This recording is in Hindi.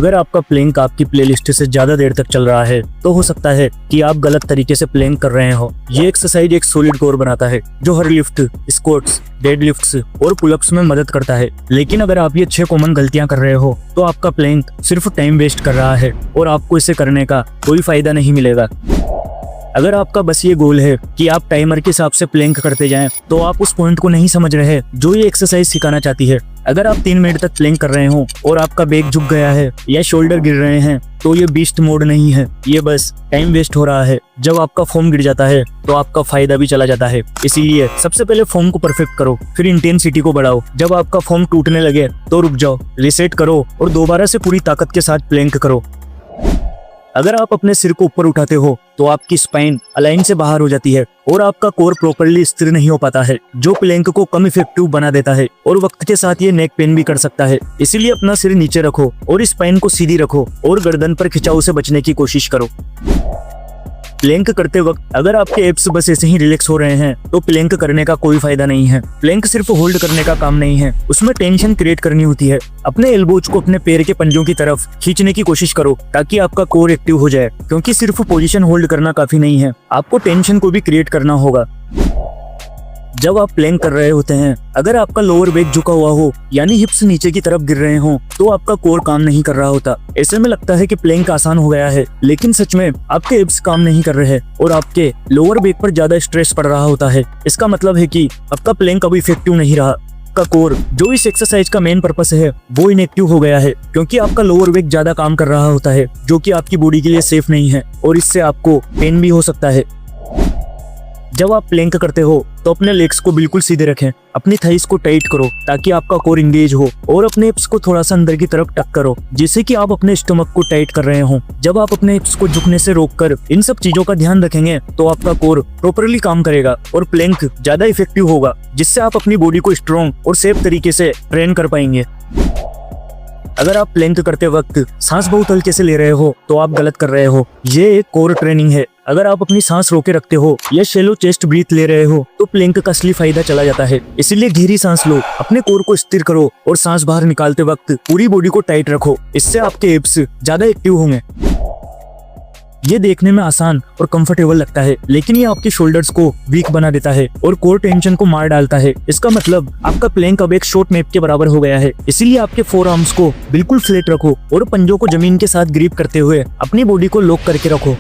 अगर आपका प्लैंक आपकी प्लेलिस्ट से ज्यादा देर तक चल रहा है तो हो सकता है कि आप गलत तरीके से प्लैंक कर रहे हो। ये एक्सरसाइज एक सॉलिड कोर बनाता है जो हर लिफ्ट, स्क्वाट्स, डेडलिफ्ट्स और पुलअप्स में मदद करता है। लेकिन अगर आप ये 6 कॉमन गलतियां कर रहे हो तो आपका प्लैंक सिर्फ टाइम वेस्ट कर रहा है और आपको इसे करने का कोई फायदा नहीं मिलेगा। अगर आपका बस ये गोल है कि आप टाइमर के हिसाब से प्लैंक करते जाएं, तो आप उस पॉइंट को नहीं समझ रहे जो ये एक्सरसाइज सिखाना चाहती है। अगर आप 3 मिनट तक प्लैंक कर रहे हो और आपका बैक झुक गया है या शोल्डर गिर रहे हैं तो ये बीस्ट मोड नहीं है, ये बस टाइम वेस्ट हो रहा है। जब आपका फॉर्म गिर जाता है तो आपका फायदा भी चला जाता है। इसीलिए सबसे पहले फॉर्म को परफेक्ट करो, फिर इंटेंसिटी को बढ़ाओ। जब आपका फॉर्म टूटने लगे तो रुक जाओ, रिसेट करो और दोबारा से पूरी ताकत के साथ प्लैंक करो। अगर आप अपने सिर को ऊपर उठाते हो तो आपकी स्पाइन अलाइन से बाहर हो जाती है और आपका कोर प्रॉपर्ली स्थिर नहीं हो पाता है, जो प्लैंक को कम इफेक्टिव बना देता है और वक्त के साथ ये नेक पेन भी कर सकता है। इसीलिए अपना सिर नीचे रखो और स्पाइन को सीधी रखो और गर्दन पर खिंचाव से बचने की कोशिश करो। प्लैंक करते वक्त अगर आपके एब्स बस ऐसे ही रिलैक्स हो रहे हैं तो प्लैंक करने का कोई फायदा नहीं है। प्लैंक सिर्फ होल्ड करने का काम नहीं है, उसमें टेंशन क्रिएट करनी होती है। अपने एल्बोज को अपने पैर के पंजों की तरफ खींचने की कोशिश करो ताकि आपका कोर एक्टिव हो जाए, क्योंकि सिर्फ पोजीशन होल्ड करना काफी नहीं है, आपको टेंशन को भी क्रिएट करना होगा। जब आप प्लैंक कर रहे होते हैं, अगर आपका लोअर बैक झुका हुआ हो यानी हिप्स नीचे की तरफ गिर रहे हो तो आपका कोर काम नहीं कर रहा होता। ऐसे में लगता है कि प्लैंक आसान हो गया है, लेकिन सच में आपके हिप्स काम नहीं कर रहे और आपके लोअर बैक पर ज्यादा स्ट्रेस पड़ रहा होता है। इसका मतलब है कि आपका प्लैंक अब इफेक्टिव नहीं रहा। आपका कोर, जो इस एक्सरसाइज का मेन पर्पस है, वो इनएक्टिव हो गया है, क्योंकि आपका लोअर बैक ज्यादा काम कर रहा होता है, जो कि आपकी बॉडी के लिए सेफ नहीं है और इससे आपको पेन भी हो सकता है। जब आप प्लैंक करते हो तो अपने लेग्स को बिल्कुल सीधे रखें, अपनी थाइस को टाइट करो ताकि आपका कोर इंगेज हो और अपने हिप्स को थोड़ा सा अंदर की तरफ टक करो, जिससे कि आप अपने स्टमक को टाइट कर रहे हो। जब आप अपने हिप्स को झुकने से रोककर इन सब चीजों का ध्यान रखेंगे तो आपका कोर प्रॉपर्ली काम करेगा और प्लैंक ज्यादा इफेक्टिव होगा, जिससे आप अपनी बॉडी को स्ट्रॉन्ग और सेफ तरीके से ट्रेन कर पाएंगे। अगर आप प्लैंक करते वक्त सांस बहुत हल्के से ले रहे हो तो आप गलत कर रहे हो। ये एक कोर ट्रेनिंग है। अगर आप अपनी सांस रोके रखते हो या शैलो चेस्ट ब्रीथ ले रहे हो तो प्लैंक का असली फायदा चला जाता है। इसीलिए गहरी सांस लो, अपने कोर को स्थिर करो और सांस बाहर निकालते वक्त पूरी बॉडी को टाइट रखो। इससे आपके हिप्स ज्यादा एक्टिव होंगे। ये देखने में आसान और कंफर्टेबल लगता है, लेकिन ये आपके शोल्डर्स को वीक बना देता है और कोर टेंशन को मार डालता है। इसका मतलब आपका प्लैंक अब एक शॉर्ट नैप के बराबर हो गया है। इसीलिए आपके फोर आर्म्स को बिल्कुल फ्लैट रखो और पंजों को जमीन के साथ ग्रिप करते हुए अपनी बॉडी को लॉक करके रखो।